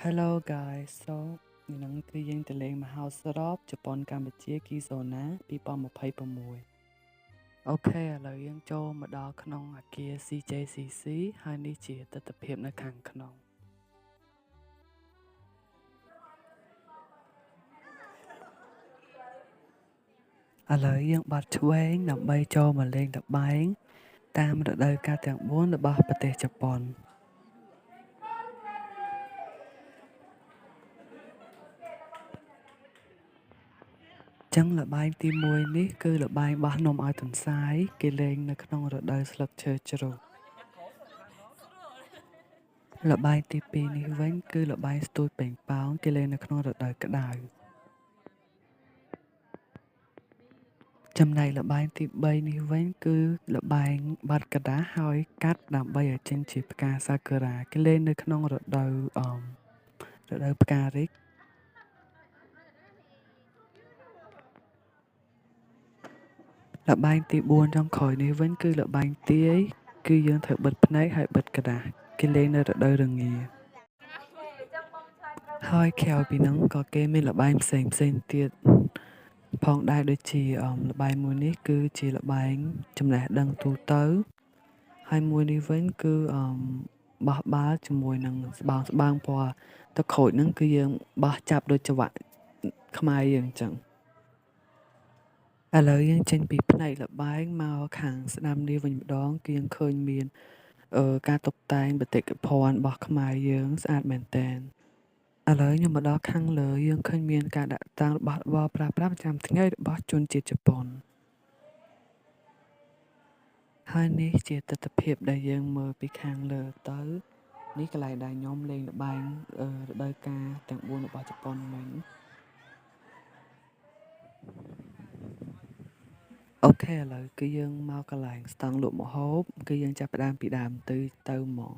Hello guys so នឹងគឺយើងទៅលេងមហោស្រពជប៉ុនកម្ពុជាគីហ្សូណា2026អូខេឥឡូវយើងចូលមកដល់ក្នុងអគារ CJCC ហើយនេះជាទស្សនវិជ្ជានៅខាងក្នុងឥឡូវយើងបាត់ឆ្វេងដើម្បីចូលមកលេងល្បែងតាមរដូវកាលទាំង4របស់ប្រទេសជប៉ុនចឹងល្បែងទី1នេះគឺល្បែងបោះនំឲ្យទន្សាយគេលេងនៅក្នុងរដូវស្លឹកឈើជ្រុះល្បែងទី2នេះវិញគឺល្បែងស្ទួយប៉េងប៉ោងគេលេងនៅក្នុងរដូវក្តៅចំណែកល្បែងទី3នេះវិញគឺល្បែងបាត់ក្តារហើយកាត់ដើម្បីឲ្យចេញជាផ្កាសាគុរ៉ាគេលេងនៅក្នុងរដូវផ្ការីកល្បែងទី4ចុងក្រោយនេះវិញគឺល្បែងទាយគឺយើងត្រូវបិទភ្នែកហើយបិទក្តារគេលេងនៅរដូវរងាហើយក្រៅពីហ្នឹងក៏គេមានល្បែងផ្សេងទៀតផងដែរដូចជាល្បែងមួយនេះគឺជាល្បែងចំណេះដឹងទូទៅហើយមួយនេះវិញគឺបោះបាល់ជាមួយនឹងស្បោងពណ៌ទឹកក្រូចហ្នឹងគឺយើងបោះចាប់ដូចចង្វាក់ខ្មែរយើងអញ្ចឹងឥឡូវយើងចេញពីផ្នែកល្បែងមកខាងស្ដាំនេះវិញម្ដងគឺយើងឃើញមានការតុបតែងបេតិកភណ្ឌរបស់ខ្មែរយើងស្អាតមែនតើឥឡូវខ្ញុំមកដល់ខាងលើយើងឃើញមានការដាក់តាំងរបស់របរប្រើប្រាស់ប្រចាំថ្ងៃរបស់ជនជាតិជប៉ុនហើយនេះជាទស្សនវិជ្ជាដែលយើងមើលពីខាងលើទៅនេះកន្លែងដែលខ្ញុំលេងល្បែងរដូវកាលទាំង4របស់ជប៉ុនមិញអូខេឥឡូវគឺយើងមកកន្លែងស្តង់លក់ម្ហូបគឺយើងចាប់ផ្ដើមពីដើមទៅហ្មង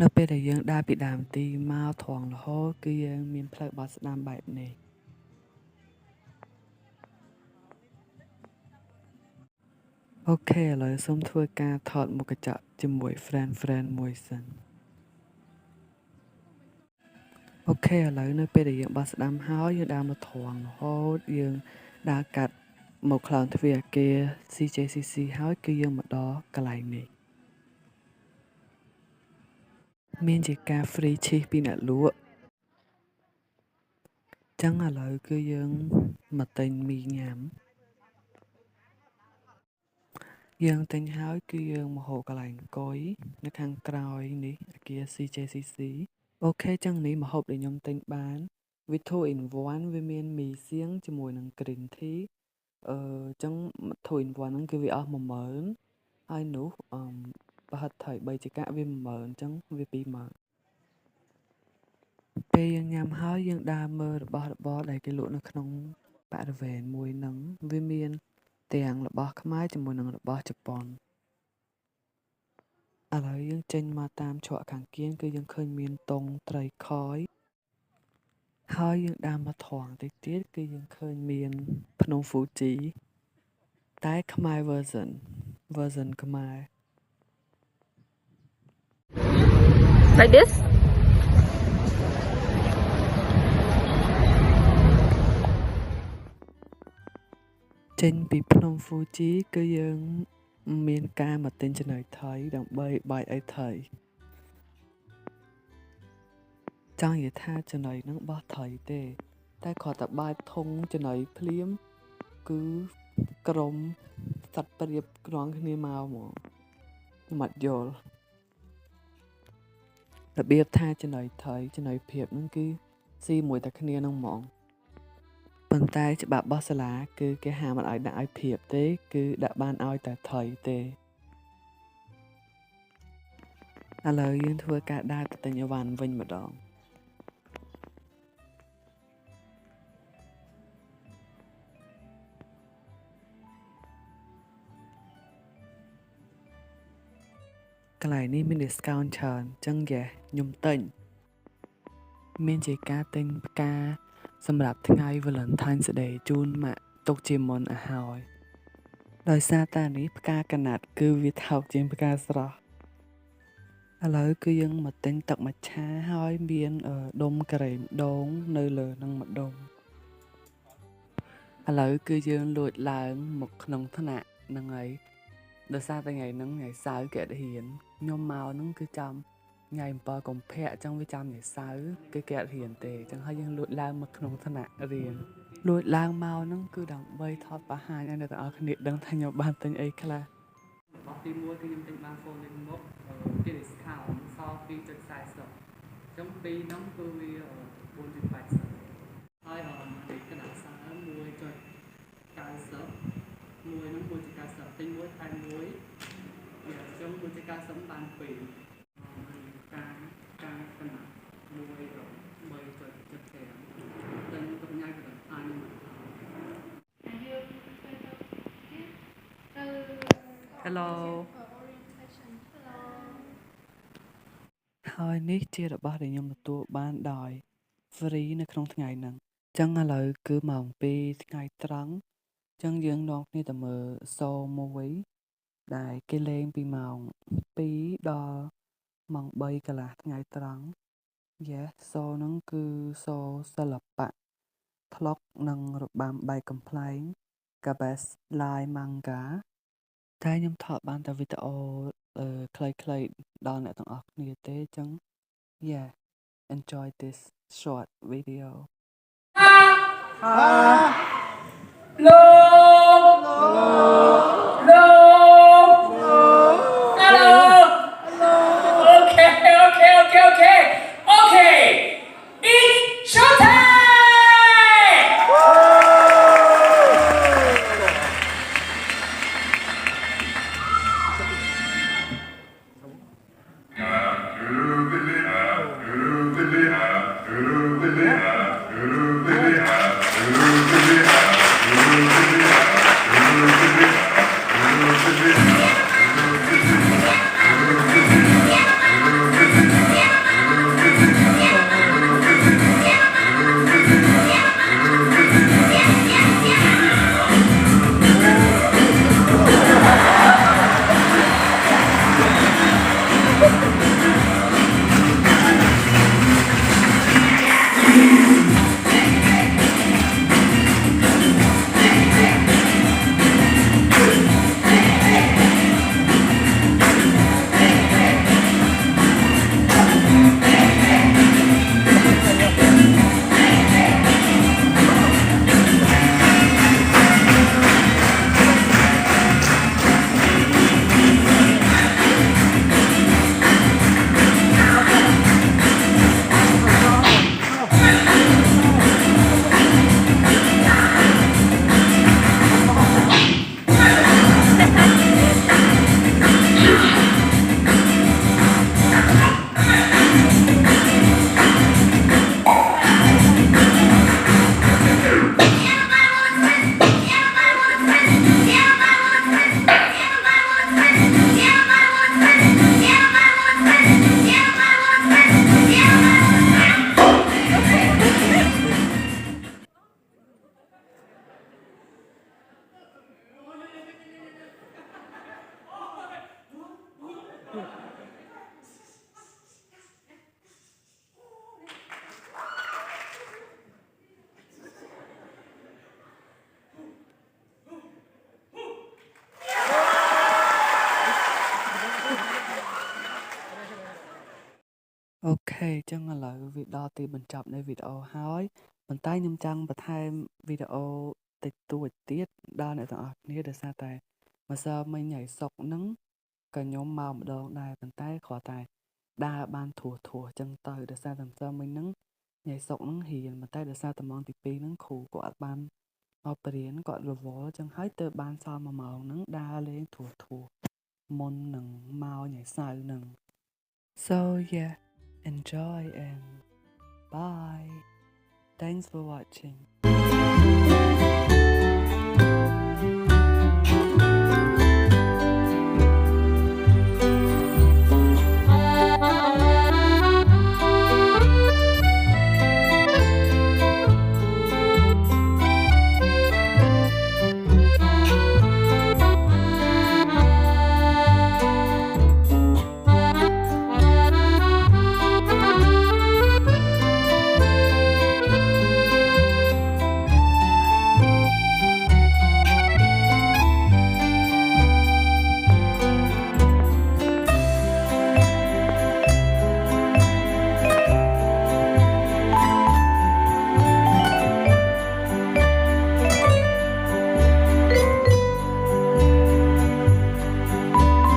នៅពេលដែលយើងដើរពីដើមទីមកត្រង់រហូតគឺយើងមានផ្លូវបត់ស្ដាំបែបនេះអូខេឥឡូវសូមធ្វើការថតមុខកញ្ចក់ជាមួយ friend មួយសិនអូខេឥឡូវនៅពេលដែលយើងបត់ស្ដាំហើយយើងដើរមកត្រង់រហូតយើងដើរកាត់មកខ្លោងទ្វារអគារ CJCC ហើយគឺយើងមកដល់កន្លែងនេះមានជាការ free ឈីសពីអ្នកលក់ចឹងឥឡូវគឺយើងមកទិញមីញ៉ាំយើងទិញហើយគឺយើងមកហូបកន្លែងអង្គុយនៅខាងក្រោយនេះអគារ CJCC អូខេចឹងនេះម្ហូបដែលខ្ញុំទិញបានវា 2 in 1វាមានមីសៀងជាមួយនឹង green tea ចឹង 2 in 1ហ្នឹងគឺវាអស់10000ហើយនោះប្រហិតថៃ3ចង្កាក់វា10000ចឹងវា20000ពេលយើងញ៉ាំហើយយើងដើរមើលរបស់របរដែលគេលក់នៅក្នុងបរិវេណមួយហ្នឹងវាមានទាំងរបស់ខ្មែរជាមួយនឹងរបស់ជប៉ុនឥឡូវយើងចេញមកតាមច្រកខាងគៀនគឺយើងឃើញមានតុងត្រីខយហើយយើងដើរមកត្រង់តិចទៀតគឺយើងឃើញមានភ្នំ Fuji តែខ្មែរ version ខ្មែរ Like this? ចេញពីភ្នំ Fuji គឺយើងមានការមកទិញចំណីថៃដើម្បីបាយអីថៃចង់និយាយថាចំណីនឹងបោះថៃទេតែគ្រាន់តែបាយធុងចំណីភ្លាមគឺក្រុមសត្វព្រាបក្រងគ្នាមកហ្មងខ្ញុំអត់យល់របៀបថាចំណីថៃចំណីព្រាបហ្នឹងគឺស៊ីមួយតែគ្នាហ្នឹងហ្មងប៉ុន្តែច្បាប់របស់សាលាគឺគេហាមមិនឲ្យដាក់ឲ្យព្រាបទេគឺដាក់បានឲ្យតែថៃទេឥឡូវយើងធ្វើការដើរទៅទិញអីវ៉ាន់វិញម្ដងកន្លែងនេះមាន discount ច្រើនអញ្ចឹងខ្ញុំទិញមានជាការទិញផ្កាសម្រាប់ថ្ងៃ Valentine's Day ជូនម៉ាក់ទុកជាមុនឲ្យហើយដោយសារតែនេះផ្កាកណាត់គឺវាថោកជាងផ្កាស្រស់ ឥឡូវគឺយើងមកទិញទឹកមច្ឆាហើយមានដុំការ៉េមដូងនៅលើនឹងម្ដុំឥឡូវគឺយើងលួចឡើងមកក្នុងថ្នាក់ហ្នឹងហើយដោយសារតែថ្ងៃហ្នឹងថ្ងៃសៅរ៍គេអត់រៀនខ្ញុំមកហ្នឹងគឺចាំថ្ងៃ7កុម្ភៈអញ្ចឹងវាចាំថ្ងៃសៅរ៍គេអត់រៀនទេអញ្ចឹងហើយយើងលួចឡើងមកក្នុងថ្នាក់រៀនលួចឡើងមកហ្នឹងគឺដើម្បីថតបង្ហាញឲ្យអ្នកទាំងអស់គ្នាដឹងថាខ្ញុំបានទិញអីខ្លះរបស់ទី1គឺខ្ញុំទិញបាន phone លេខមុខគេ discount សល់ 2.40 អញ្ចឹងពីរហ្នឹងគឺវា 4.80 ហើយលេខកណ្ដាលខ្សែ 1.90 មួយហ្នឹង 1.90 ទិញមួយថែមមួយវាអញ្ចឹង 1.90 បាន2ការកណ្ដាល1 3.75 ទិញទុកញ៉ាំកណ្ដាលអានHello ហើយនេះជារបស់ដែលខ្ញុំទទួលបានដោយ free នៅក្នុងថ្ងៃហ្នឹងអញ្ចឹងឥឡូវគឺម៉ោង2ថ្ងៃត្រង់អញ្ចឹងយើងនាំគ្នាទៅមើល show មួយដែលគេលេងពីម៉ោង2ដល់ម៉ោង3កន្លះថ្ងៃត្រង់ Yes show ហ្នឹងគឺ show សិល្បៈប្លុកនិងរបាំបែកកំ pl ែង Gabes Live Manga តែខ្ញុំថតបានតែវីដេអូខ្លីៗដល់អ្នកទាំងអស់គ្នាទេអញ្ចឹង Yeah enjoy this short videoអូខេអញ្ចឹងឥឡូវវាដល់ទីបញ្ចប់នៃវីដេអូហើយប៉ុន្តែខ្ញុំចង់បន្ថែមវីដេអូតិចតួចទៀតដល់អ្នកទាំងអស់គ្នាដោយសារតែម្សិលមិញថ្ងៃសុក្រហ្នឹងក៏ខ្ញុំមកម្ដងដែរប៉ុន្តែគ្រាន់តែដើរបានធួអញ្ចឹងទៅដោយសារតែម្សិលមិញហ្នឹងថ្ងៃសុក្រហ្នឹងរៀនប៉ុន្តែដោយសារតែម៉ោងទី2ហ្នឹងគ្រូគាត់អត់បានមកបរៀនគាត់រវល់អញ្ចឹងហើយទើបបានសល់1ម៉ោងហ្នឹងដើរលេងធួមុននឹងមកថ្ងៃសៅរ៍ហ្នឹង So yeah enjoy and bye. Thanks for watching.